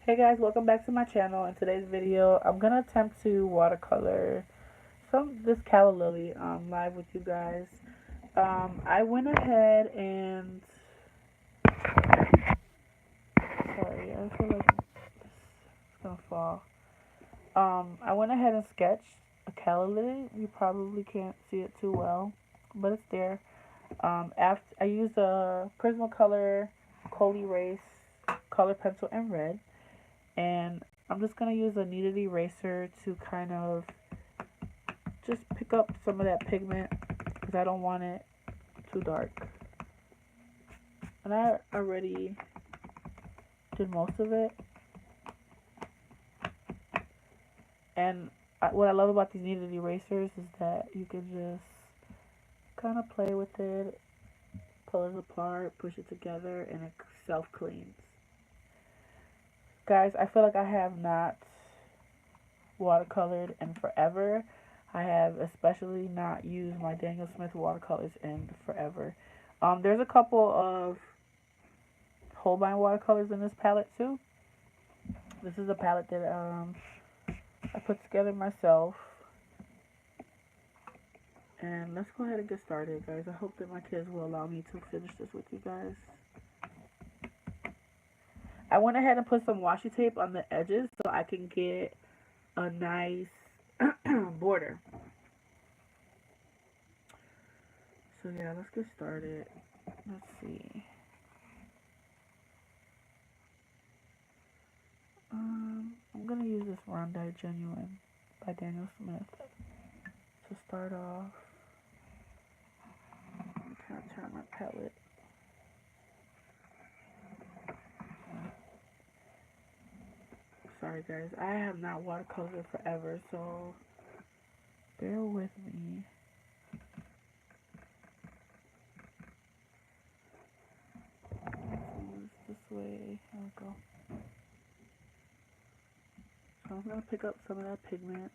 Hey guys, welcome back to my channel. In today's video, I'm gonna attempt to watercolor this Calla Lily live with you guys. I went ahead and sorry, I feel like it's gonna fall. I went ahead and sketched a Calla Lily. You probably can't see it too well, but it's there. After I used a Prismacolor Cold Erase color pencil in red. And I'm just going to use a kneaded eraser to kind of just pick up some of that pigment because I don't want it too dark. And I already did most of it. And what I love about these kneaded erasers is that you can just kind of play with it, pull it apart, push it together, and it self-cleans. Guys, I feel like I have not watercolored in forever. I have especially not used my Daniel Smith watercolors in forever. There's a couple of Holbein watercolors in this palette too. This is a palette that I put together myself. And let's go ahead and get started, guys. I hope that my kids will allow me to finish this with you guys. I went ahead and put some washi tape on the edges so I can get a nice border. So yeah, let's get started. Let's see. I'm gonna use this Rondite Genuine by Daniel Smith to start off. I'm trying to turn my palette. Sorry guys, I have not watercolored forever, so bear with me. This way. There we go. So I'm gonna pick up some of that pigment.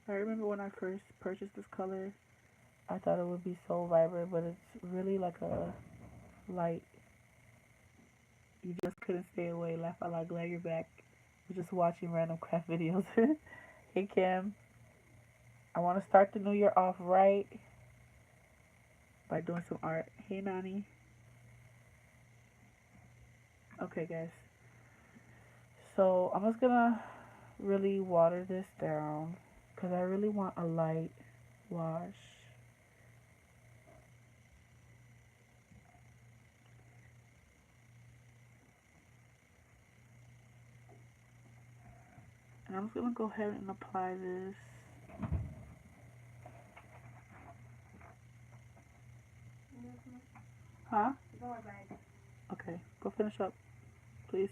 I remember when I first purchased this color, I thought it would be so vibrant, but it's really like a light. You just couldn't stay away. Laugh out loud, glad you're back. You're just watching random craft videos. Hey Kim, I want to start the new year off right by doing some art. Hey Nani. Okay guys, so I'm just gonna really water this down because I really want a light wash. And I'm just gonna go ahead and apply this. Huh? Okay, go finish up, please.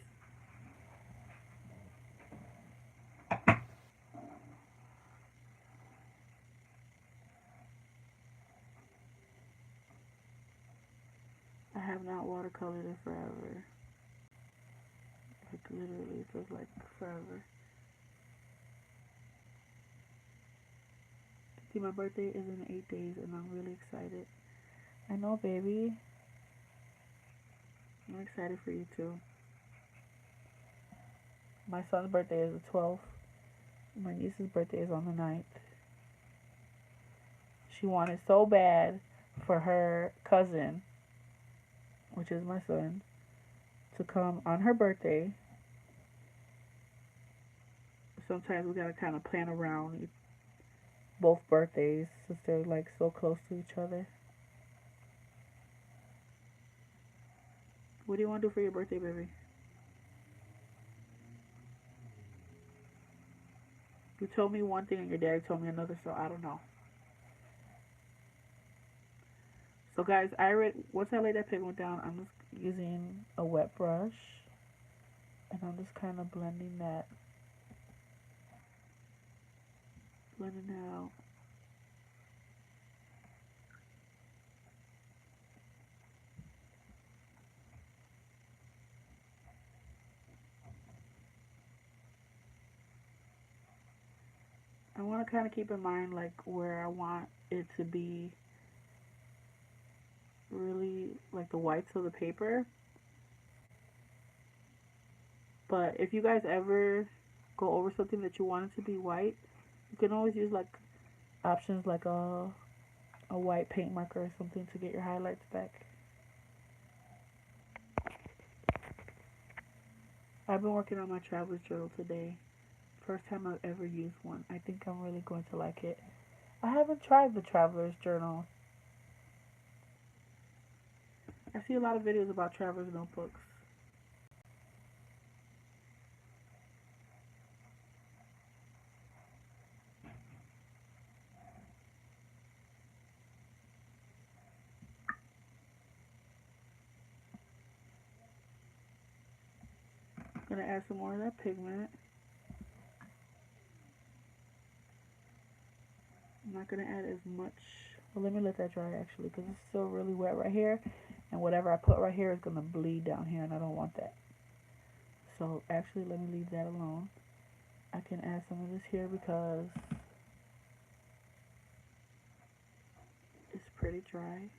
I have not watercolored it forever. Like literally, it feels like forever. See, my birthday is in 8 days and I'm really excited. I know, baby. I'm excited for you too. My son's birthday is the 12th. My niece's birthday is on the 9th. She wanted so bad for her cousin, which is my son, to come on her birthday. Sometimes we gotta kind of plan around both birthdays since they're like so close to each other. What do you want to do for your birthday, baby? You told me one thing and your daddy told me another, so I don't know. So guys, once I lay that pigment down, I'm just using a wet brush and I'm just kind of blending that out. I want to kind of keep in mind like where I want it to be really like the whites of the paper. But if you guys ever go over something that you want it to be white, you can always use like options like a white paint marker or something to get your highlights back. I've been working on my traveler's journal today. First time I've ever used one. I think I'm really going to like it. I haven't tried the traveler's journal. I see a lot of videos about traveler's notebooks. I'm going to add some more of that pigment. I'm not going to add as much. Well, let me let that dry actually, because it's still really wet right here. And whatever I put right here is going to bleed down here, and I don't want that. So actually, let me leave that alone. I can add some of this here because it's pretty dry.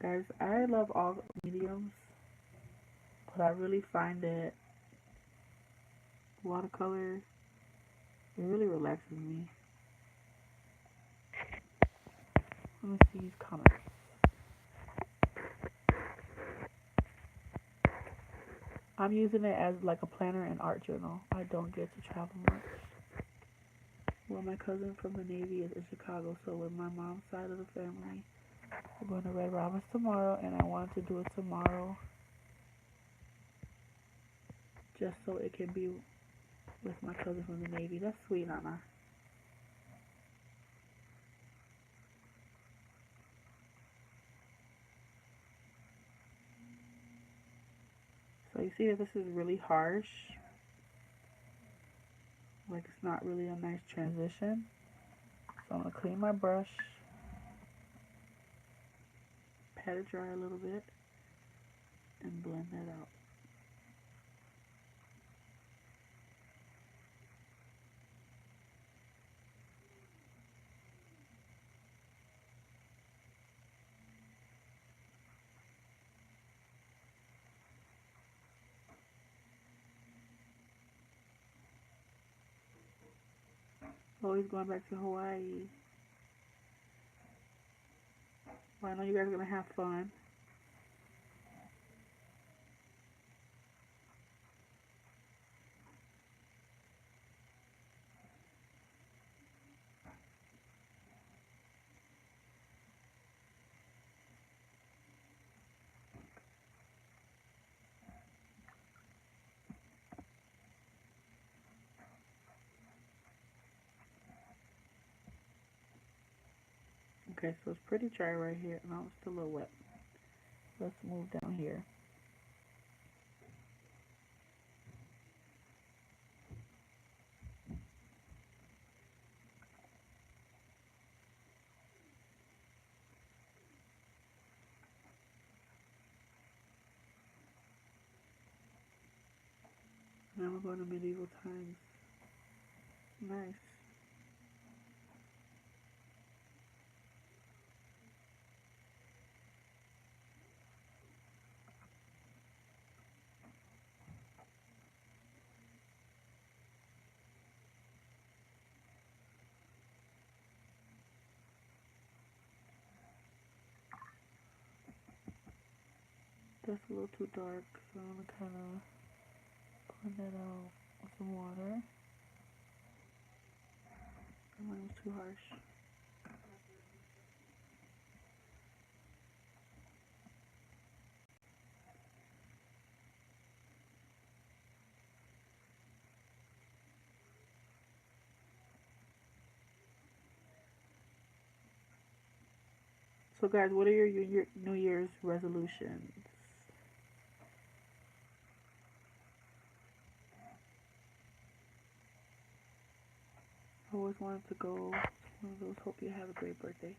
Guys, I love all mediums, but I really find that watercolor, it really relaxes me. Let me see these comments. I'm using it as like a planner and art journal. I don't get to travel much. Well, my cousin from the Navy is in Chicago, so with my mom's side of the family, we're going to Red Robin's tomorrow, and I wanted to do it tomorrow just so it can be with my cousin from the Navy. That's sweet, Nana. So you see that this is really harsh. Like it's not really a nice transition. So I'm going to clean my brush, pat it dry a little bit, and blend that out. Always going back to Hawaii. Well, I know you guys are going to have fun. Okay, so it's pretty dry right here. No, it's still a little wet. Let's move down here. Now we're going to medieval times. Nice. That's a little too dark, so I'm going to kind of blend that out with some water. That one was too harsh. So guys, what are your New Year's resolutions? I always wanted to go to one of those. Hope you have a great birthday.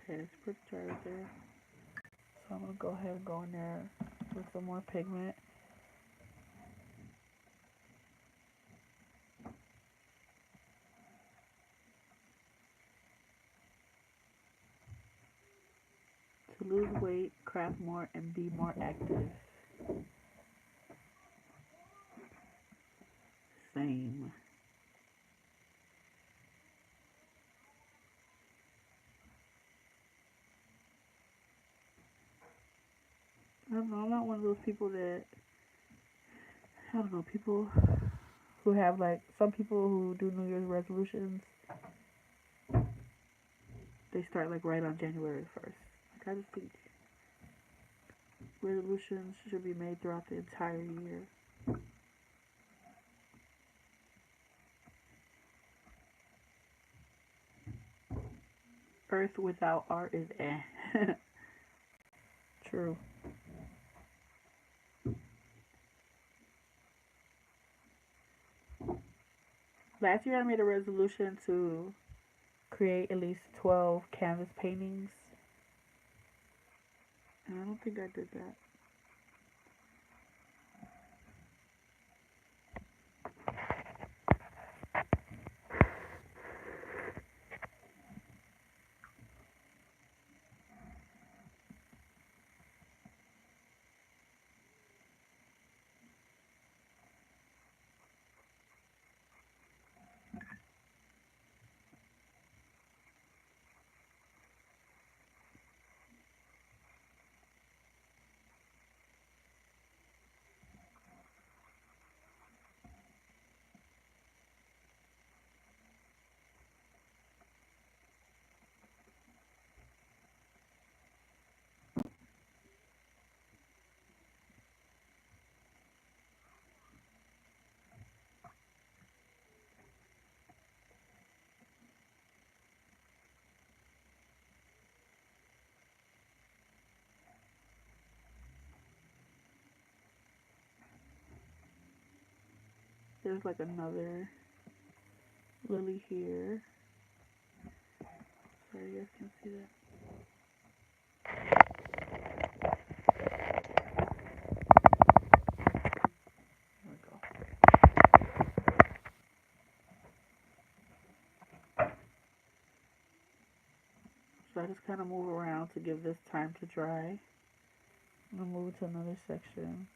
Okay, it's pretty dry right there. So I'm going to go ahead and go in there with some more pigment. To lose weight, craft more, and be more active. Same. I don't know, I'm not one of those people that, I don't know, people who have like, some people who do New Year's resolutions, they start like right on January 1st. Like, I just think resolutions should be made throughout the entire year. Earth without art is eh. True. Last year I made a resolution to create at least 12 canvas paintings, and I don't think I did that. There's like another lily here. Sorry, you guys can't see that. There we go. So I just kind of move around to give this time to dry. I'm going to move to another section.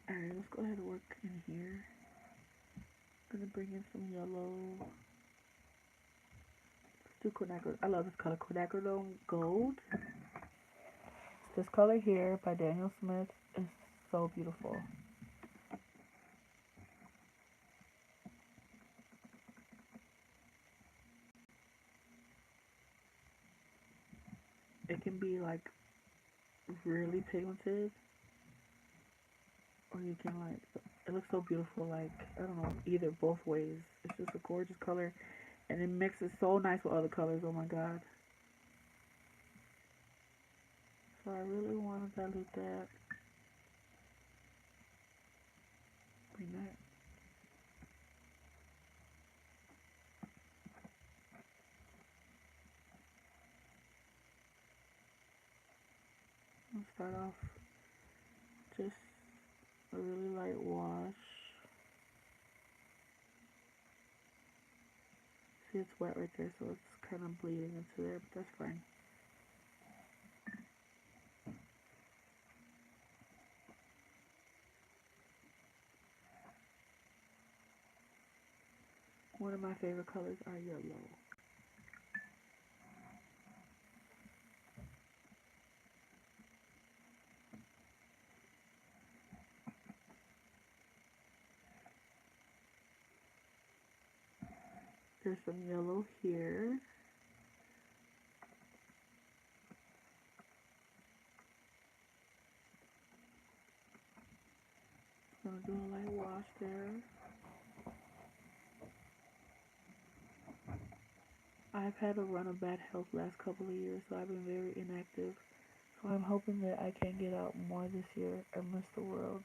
Alright, let's go ahead and work in here. I'm gonna bring in some yellow. Let's do quinacridone. I love this color, quinacridone gold. This color here by Daniel Smith is so beautiful. It can be like really pigmented, or you can like, it looks so beautiful, like, I don't know, either, both ways. It's just a gorgeous color, and it mixes so nice with other colors. Oh my god. So I really want to dilute that. Bring that. I'll start off just a really light wash. See, it's wet right there, so it's kind of bleeding into there, but that's fine. One of my favorite colors are yellow. There's some yellow here. Gonna do a light wash there. I've had a run of bad health last couple of years, so I've been very inactive. So I'm hoping that I can get out more this year and miss the world.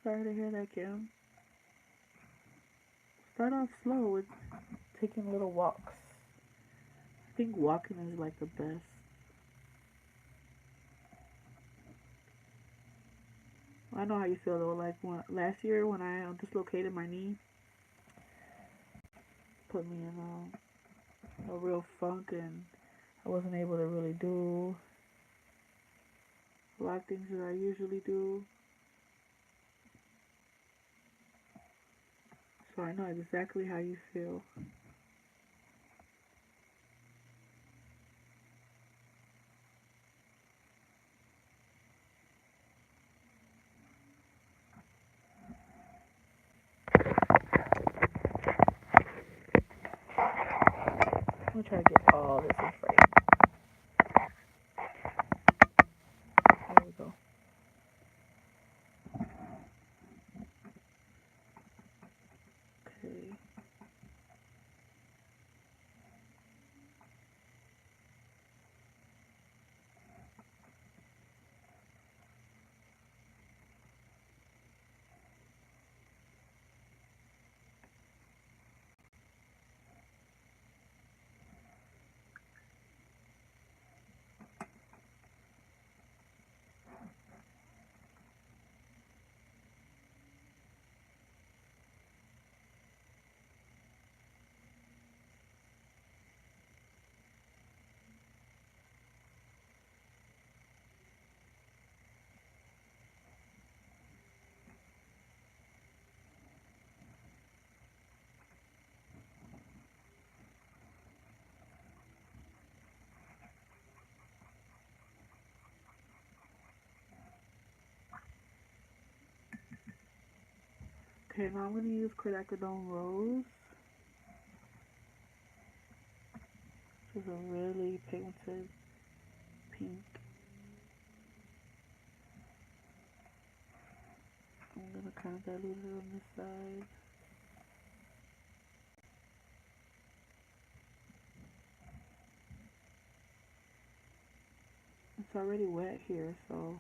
Sorry to hear that, Kim. Start off slow with taking little walks. I think walking is like the best. I know how you feel though. Like last year when I dislocated my knee, put me in a real funk, and I wasn't able to really do a lot of things that I usually do. So I know exactly how you feel. I'm gonna try to get all this in frame. There we go. Okay. Okay, now I'm gonna use Quinacridone Rose, which is a really pigmented pink. I'm gonna kind of dilute it on this side. It's already wet here, so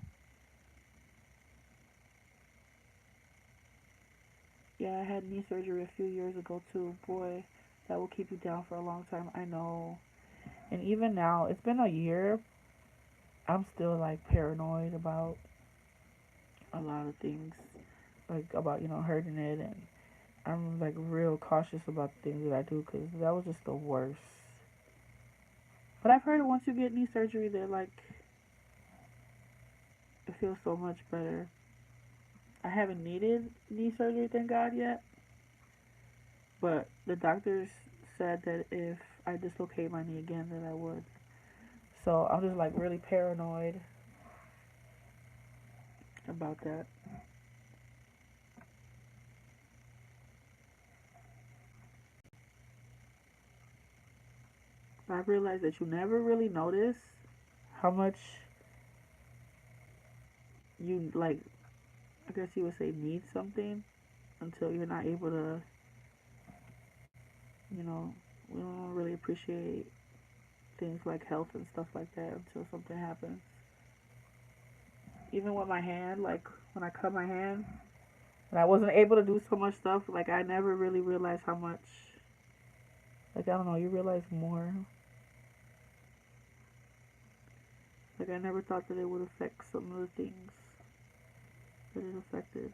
yeah, I had knee surgery a few years ago too. Boy, that will keep you down for a long time. I know. And even now, it's been a year. I'm still like paranoid about a lot of things, like about hurting it, and I'm like real cautious about the things that I do because that was just the worst. But I've heard once you get knee surgery, that like it feels so much better. I haven't needed knee surgery, thank God, yet. But the doctors said that if I dislocate my knee again, that I would. So I'm just like really paranoid about that. But I realized that you never really notice how much you like, I guess you would say, need something until you're not able to, we don't really appreciate things like health and stuff like that until something happens. Even with my hand, like when I cut my hand and I wasn't able to do so much stuff, like I never really realized how much, like I don't know, you realize more. Like I never thought that it would affect some of the things that it affected.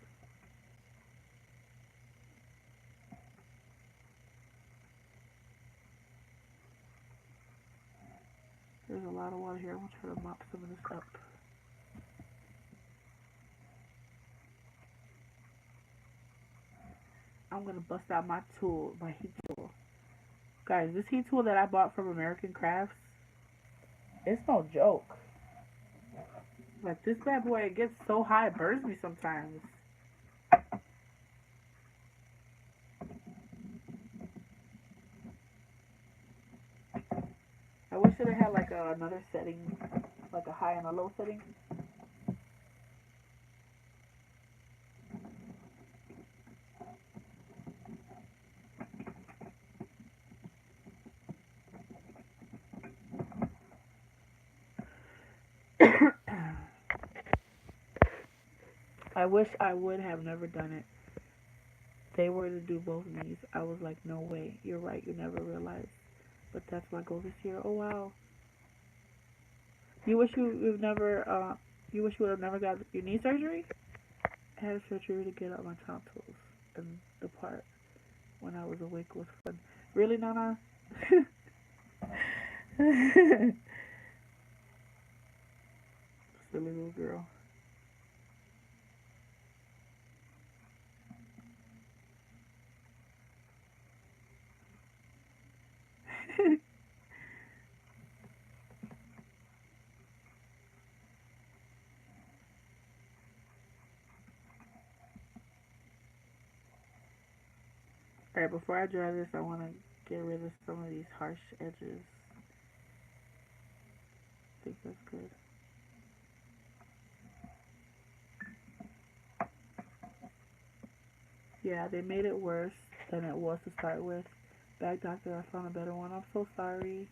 There's a lot of water here. I'm going to try to mop some of this up. I'm gonna bust out my tool, my heat tool. Guys, this heat tool that I bought from American Crafts, it's no joke. Like this bad boy, it gets so high it burns me sometimes. I wish it had like another setting, like a high and a low setting. I wish I would have never done it. They were to do both knees. I was like, no way. You're right. You never realized. But that's my goal this year. Oh wow. You wish you've never. You wish you would have never got your knee surgery. I had surgery to get out my tonsils, and the part when I was awake was fun. Really, Nana? Silly little girl. Alright, before I dry this, I want to get rid of some of these harsh edges. I think that's good. Yeah, they made it worse than it was to start with. Bag doctor, I found a better one. I'm so sorry.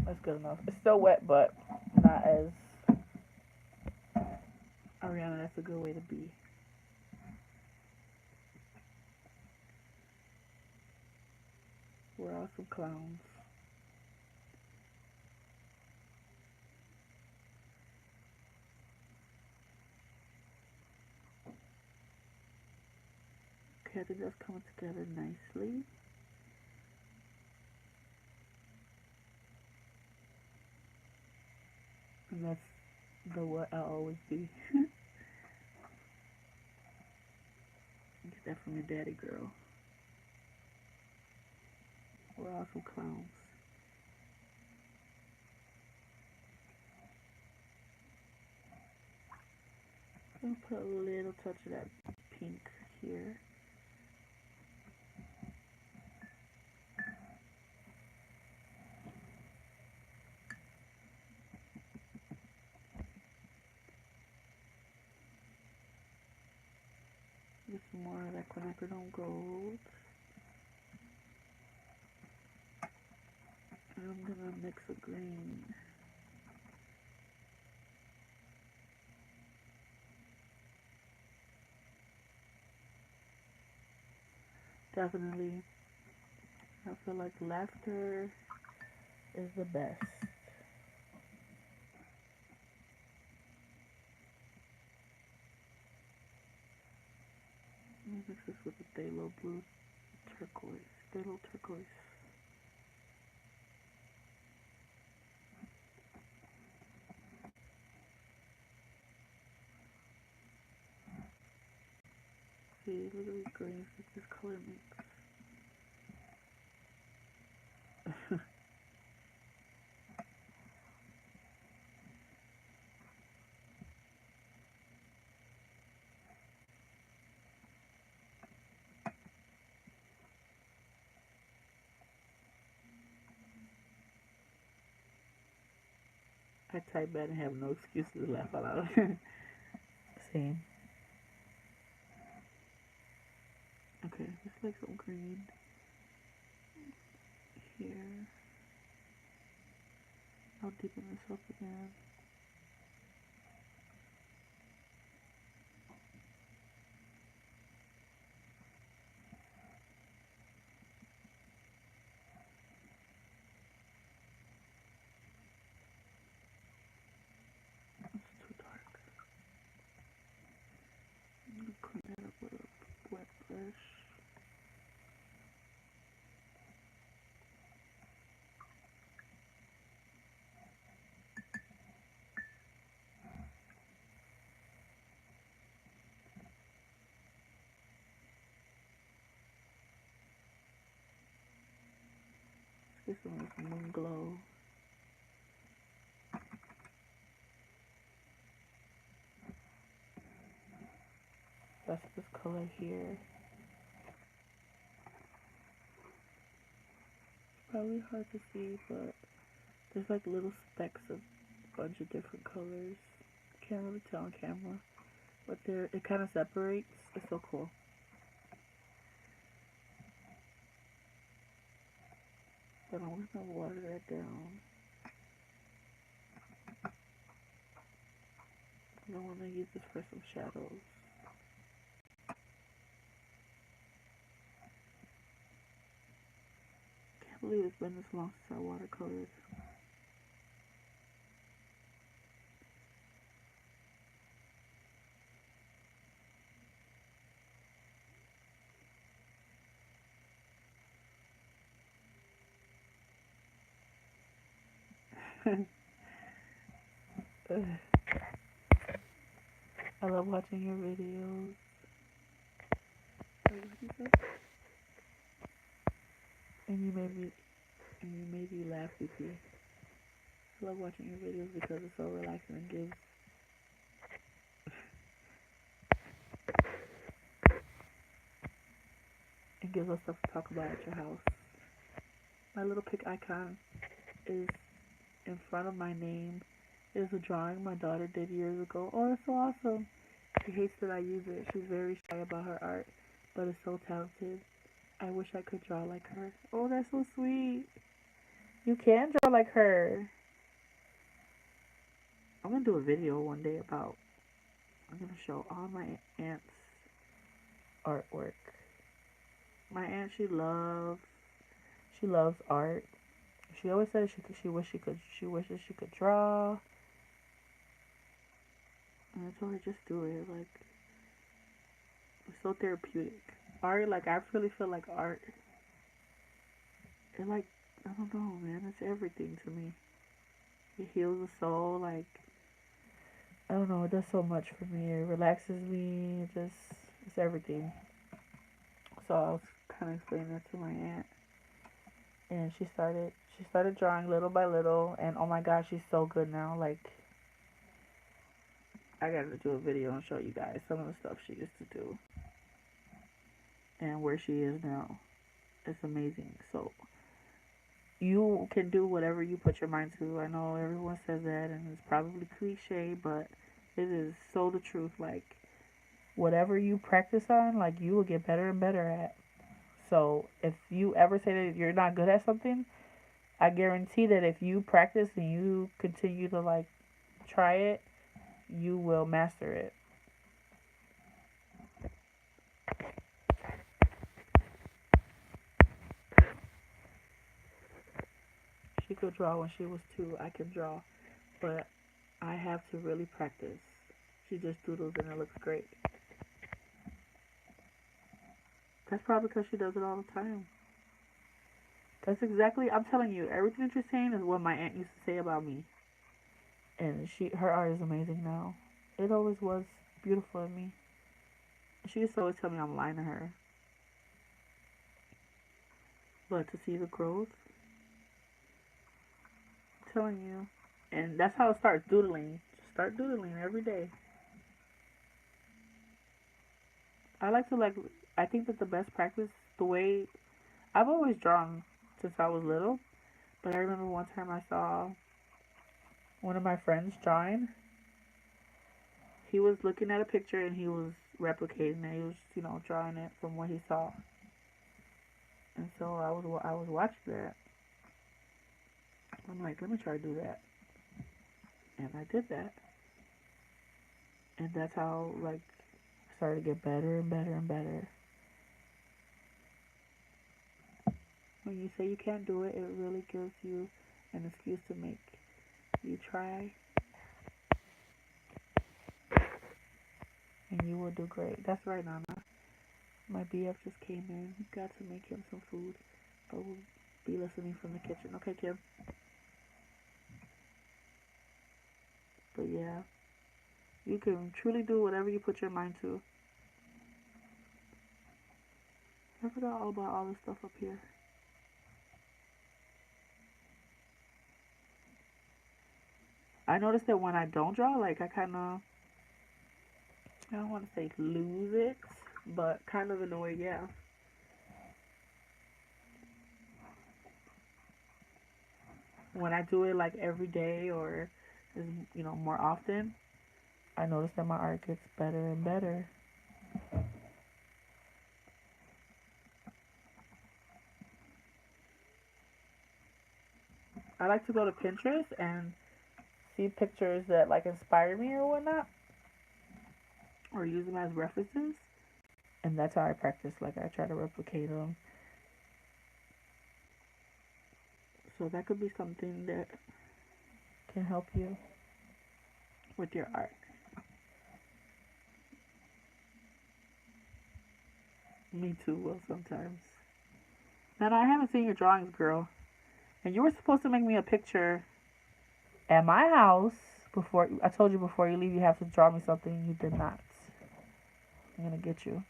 That's good enough. It's still wet, but not as Ariana. That's a good way to be. We're all some clowns. Okay, I think that's coming together nicely. And that's the what I'll always be. Get that from your daddy, girl. We're all some clowns. I'm gonna put a little touch of that pink here. Get some more of that quinacridone gold. And I'm gonna mix a green. Definitely, I feel like laughter is the best. Let me mix this with the phthalo blue turquoise. Phthalo turquoise. See, look at these greens with this color mix. I type bad and have no excuses to laugh out loud. See. Okay, let's like some green here. I'll deepen this up again. It's too dark. clean that up with a wet brush. Let's get some of this moon glow. That's this color here. It's probably hard to see, but there's like little specks of a bunch of different colors. Can't really tell on camera, but it kind of separates. It's so cool. But I'm gonna water that down. I want to use this for some shadows. Can't believe it's been this long since I watercolored. I love watching your videos. And you made me laugh, BP. I love watching your videos because it's so relaxing and gives us stuff to talk about at your house. My little pick icon is in front of my name. Is a drawing my daughter did years ago. Oh, that's so awesome. She hates that I use it. She's very shy about her art, but is so talented. I wish I could draw like her. Oh, that's so sweet. You can draw like her. I'm gonna do a video one day about, I'm gonna show all my aunt's artwork. My aunt, she loves art. She always says she wishes she could draw. And I told her just do it. Like, it's so therapeutic. Art, like, I really feel like art. It, like, I don't know, man. It's everything to me. It heals the soul. Like, I don't know. It does so much for me. It relaxes me. It's everything. So I was kind of explaining that to my aunt, and she started drawing little by little. And oh my gosh, she's so good now. Like, I gotta do a video and show you guys some of the stuff she used to do and where she is now. It's amazing. So you can do whatever you put your mind to. I know everyone says that and it's probably cliche, but it is so the truth. Like, whatever you practice on, like, you will get better and better at. So if you ever say that you're not good at something, I guarantee that if you practice and you continue to, like, try it, you will master it. She could draw when she was 2. I can draw, but I have to really practice. She just doodles and it looks great. That's probably because she does it all the time. That's exactly, I'm telling you, everything that you're saying is what my aunt used to say about me. And her art is amazing now. It always was beautiful in me. She used to always tell me I'm lying to her. But to see the growth, I'm telling you. And that's how it starts, doodling. Just start doodling every day. I think that the best practice, the way, I've always drawn since I was little. But I remember one time I saw one of my friends drawing. He was looking at a picture and he was replicating it. He was, drawing it from what he saw. And so I was watching that. I'm like, let me try to do that. And I did that. And that's how, like, I started to get better and better and better. When you say you can't do it, it really gives you an excuse to make you try. And and you will do great. That's right, Nana. My BF just came in. Got to make him some food. I will be listening from the kitchen. Okay, Kim? But yeah, you can truly do whatever you put your mind to. I forgot all about all this stuff up here. I noticed that when I don't draw, like I kind of, I don't want to say lose it, but kind of in a way, yeah. When I do it like every day or, more often, I notice that my art gets better and better. I like to go to Pinterest and see pictures that like inspire me or whatnot, or use them as references, and that's how I practice. Like I try to replicate them. So that could be something that can help you with your art. Me too, will sometimes. And I haven't seen your drawings, girl. And you were supposed to make me a picture at my house before. I told you before you leave, you have to draw me something. You did not. I'm gonna get you.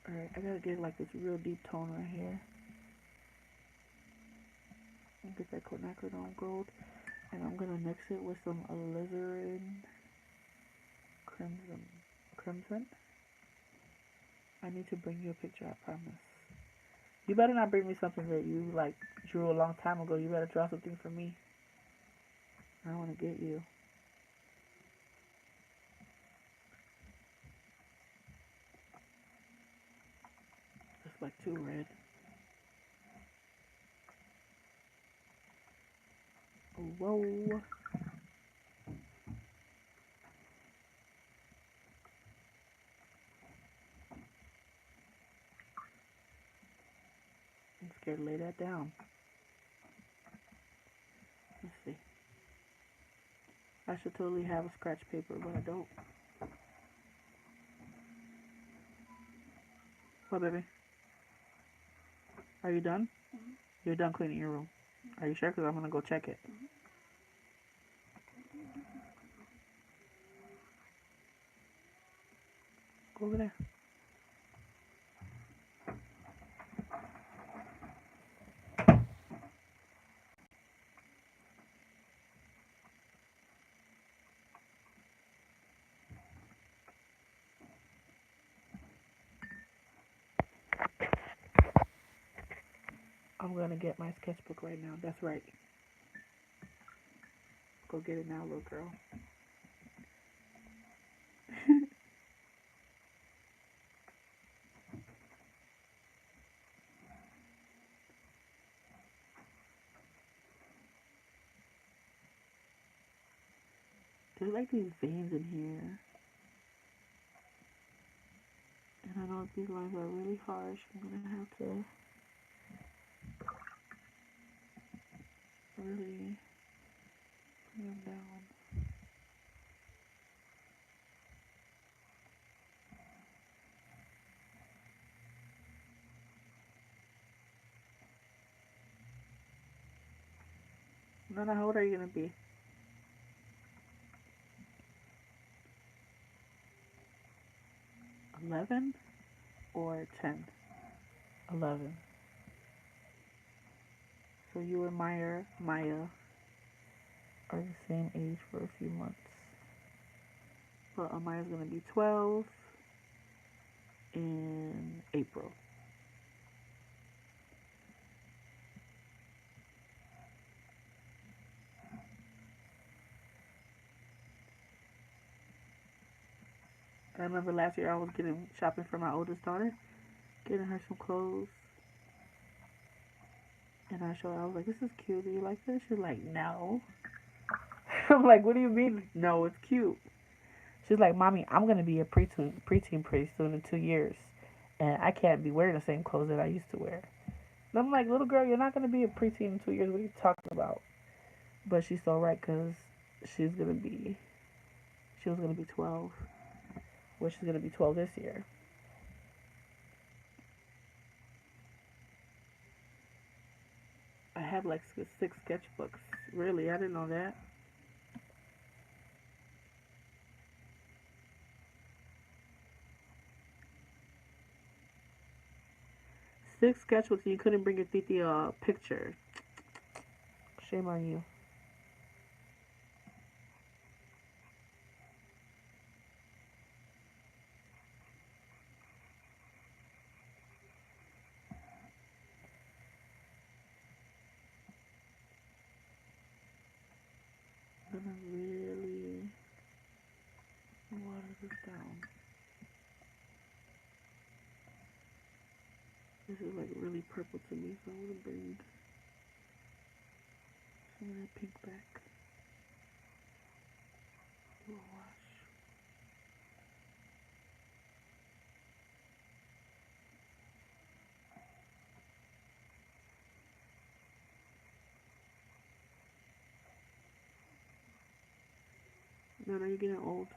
Alright, I gotta get like this real deep tone right here. Get that quinacridone gold. And I'm gonna mix it with some alizarin crimson. I need to bring you a picture, I promise. You better not bring me something that you like drew a long time ago. You better draw something for me. I don't want to get you. It's like too red. Whoa. I'm scared to lay that down. Let's see. I should totally have a scratch paper, but I don't. What, baby? Are you done? Mm-hmm. You're done cleaning your room. Mm-hmm. Are you sure? Because I'm going to go check it. Mm-hmm. Go over there. I'm going to get my sketchbook right now. That's right. Go get it now, little girl. There's like these veins in here. And I know these lines are really harsh. I'm going to have to really bring them down. Nana, how old are you going to be? 11 or 10? 11. So you and Maya are the same age for a few months. But Amaya's going to be 12 in April. I remember last year I was shopping for my oldest daughter, getting her some clothes. And I showed her, I was like, this is cute. Do you like this? She's like, no. I'm like, what do you mean? No, it's cute. She's like, Mommy, I'm going to be a preteen pretty soon in 2 years. And I can't be wearing the same clothes that I used to wear. I'm like, little girl, you're not gonna be a preteen in 2 years. What are you talking about? But she's so right, cause she's gonna be, she was gonna be 12. Well, she's gonna be 12 this year. I have like six sketchbooks. Really, I didn't know that. 6 sketchbooks, and you couldn't bring your titi a picture. Shame on you. I'm gonna really water this down. This is like really purple to me, so I'm gonna bring some of that pink back. Do a wash. No, you're getting old.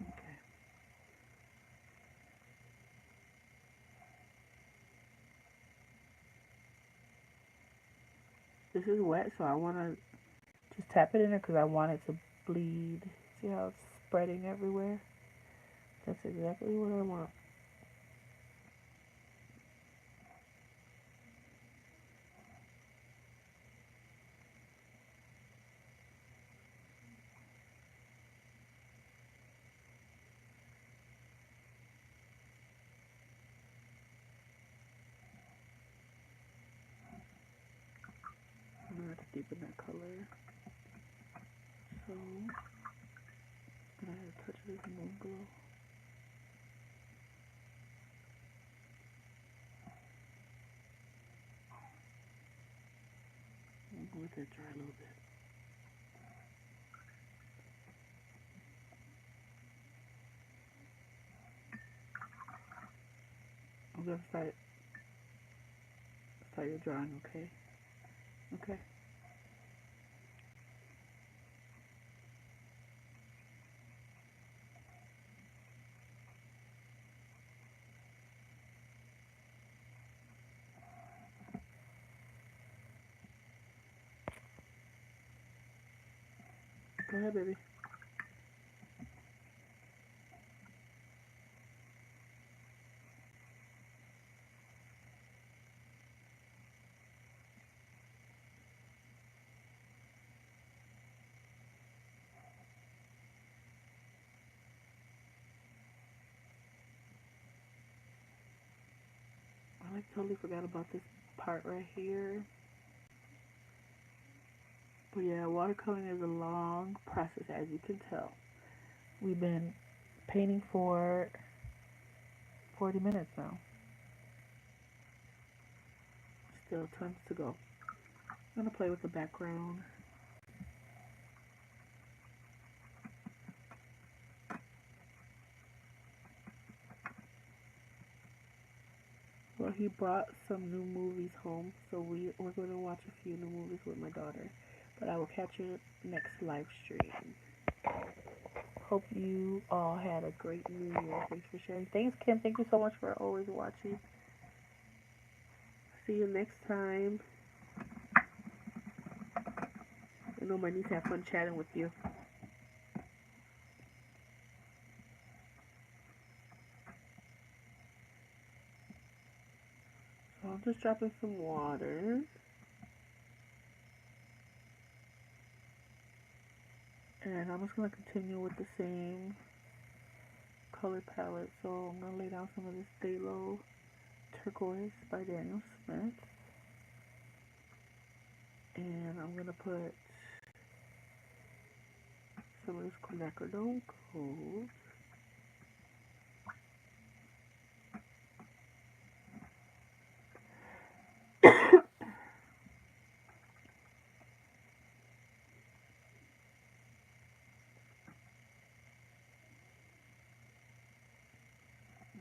Okay. This is wet, so I wanna just tap it in there because I want it to bleed. See how it's spreading everywhere? That's exactly what I want. I'm gonna have to deepen that color. So, I'm gonna have to touch this moon glow. I'm gonna let that dry a little bit. I'm gonna start your drawing, okay? Okay. Go ahead, baby. I like totally forgot about this part right here. But yeah, watercoloring is a long process, as you can tell. We've been painting for 40 minutes now. Still tons to go. I'm gonna play with the background. Well, he brought some new movies home, so we're gonna watch a few new movies with my daughter. But I will catch you next live stream. Hope you all had a great New Year. Thanks for sharing. Thanks, Kim. Thank you so much for always watching. See you next time. I know my niece had fun chatting with you. So I'm just dropping some water. And I'm just going to continue with the same color palette. So I'm going to lay down some of this Phthalo Turquoise by Daniel Smith. I'm gonna put some of this quinacridone gold.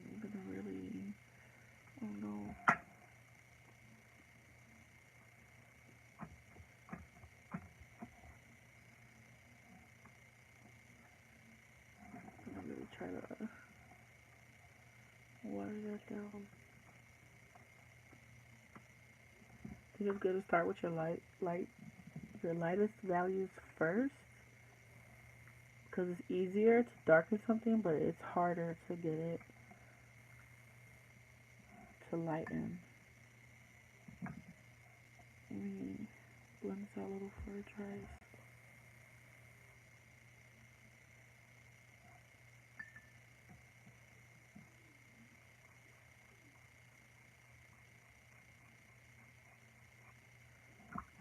I'm gonna really, oh no. I'm gonna really try to water that down. I think it's good to start with your your lightest values first, because it's easier to darken something, but it's harder to get it to lighten. Let me blend this out a little before it dries.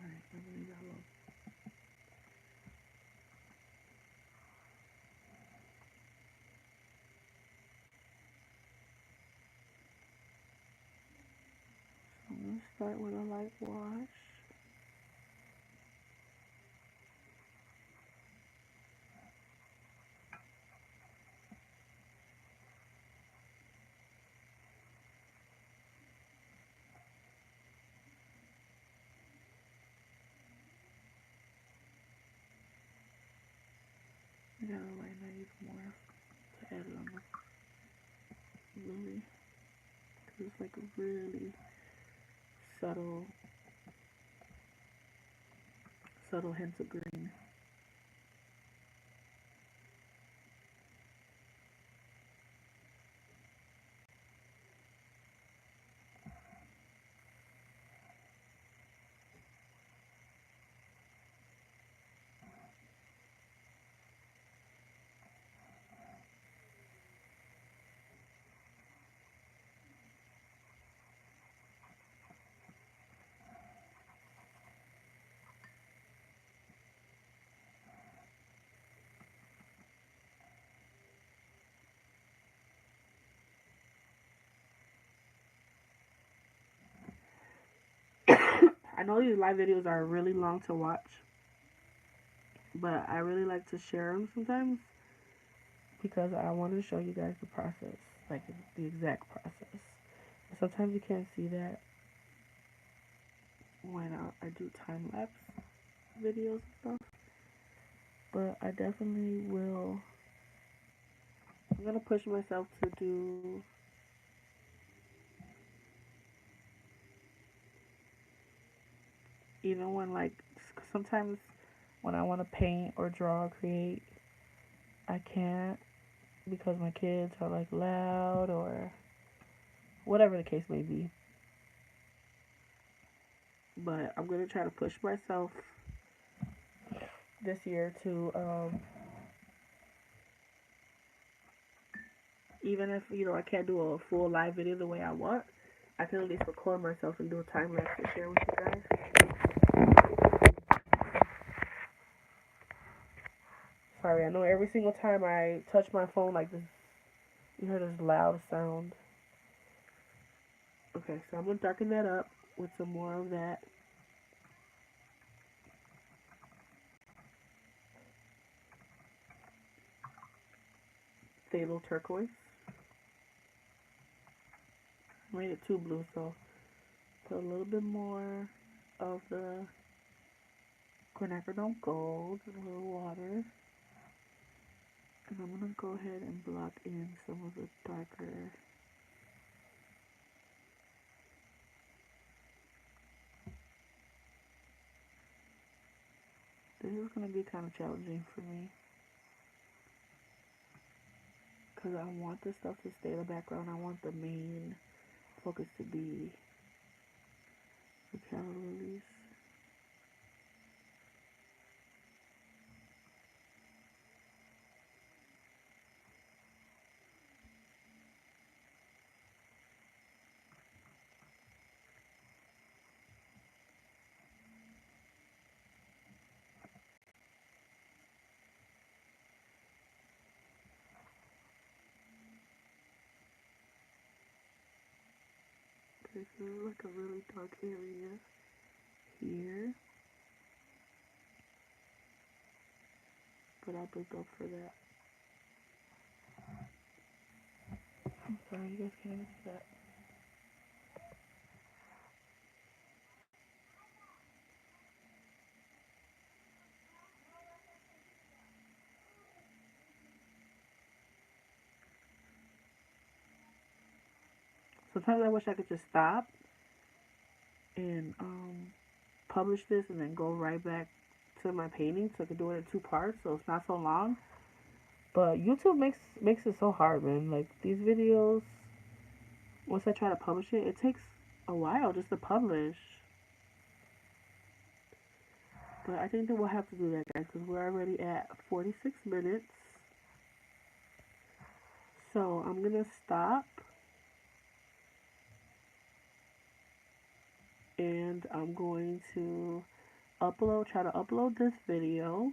Alright, let me leave that alone. So I'm going to start with a light wash. I gotta lighten that even more to add it on the Lilly. Because it's like a really subtle hints of green. I know these live videos are really long to watch, but I really like to share them sometimes because I want to show you guys the process, like the exact process. Sometimes you can't see that when I do time lapse videos and stuff, but I definitely will. I'm gonna push myself to do even when like sometimes when I want to paint or draw or create, I can't because my kids are like loud or whatever the case may be. But I'm gonna try to push myself this year to even if I can't do a full live video the way I want, I can at least record myself and do a time lapse to share with you guys. Sorry, I know every single time I touch my phone like this, you hear this loud sound. Okay, so I'm gonna darken that up with some more of that Phthalo turquoise. I made it too blue, so put a little bit more of the quinacridone gold and a little water. And I'm going to go ahead and block in some of the darker this is going to be kind of challenging for me because I want this stuff to stay in the background. I want the main focus to be the Calla lilies. there's like a really dark area here. But I'll build up for that. I'm sorry, you guys can't even see that. Sometimes I wish I could just stop and publish this and then go right back to my painting so I could do it in 2 parts so it's not so long. But YouTube makes it so hard, man. Like these videos, once I try to publish it, it takes a while just to publish. But I think that we'll have to do that, guys, because we're already at 46 minutes. So I'm gonna stop and I'm going to try to upload this video.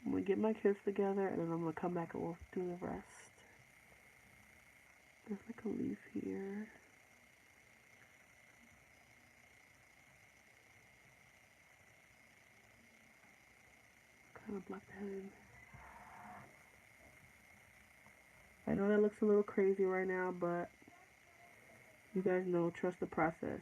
I'm gonna get my kids together and then I'm gonna come back and we'll do the rest. There's like a leaf here. Kind of block that in. I know that looks a little crazy right now, but you guys know, trust the process.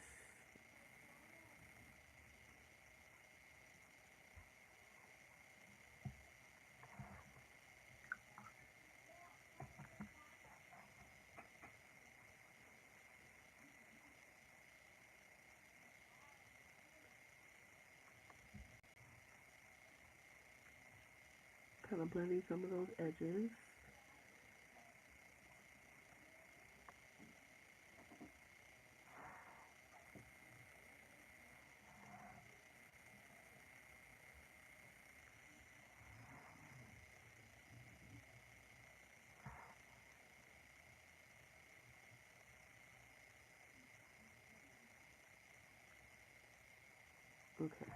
Kind of blending some of those edges. Okay.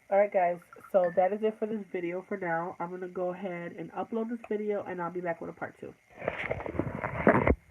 Alright guys, so that is it for this video for now. I'm going to go ahead and upload this video and I'll be back with a part 2.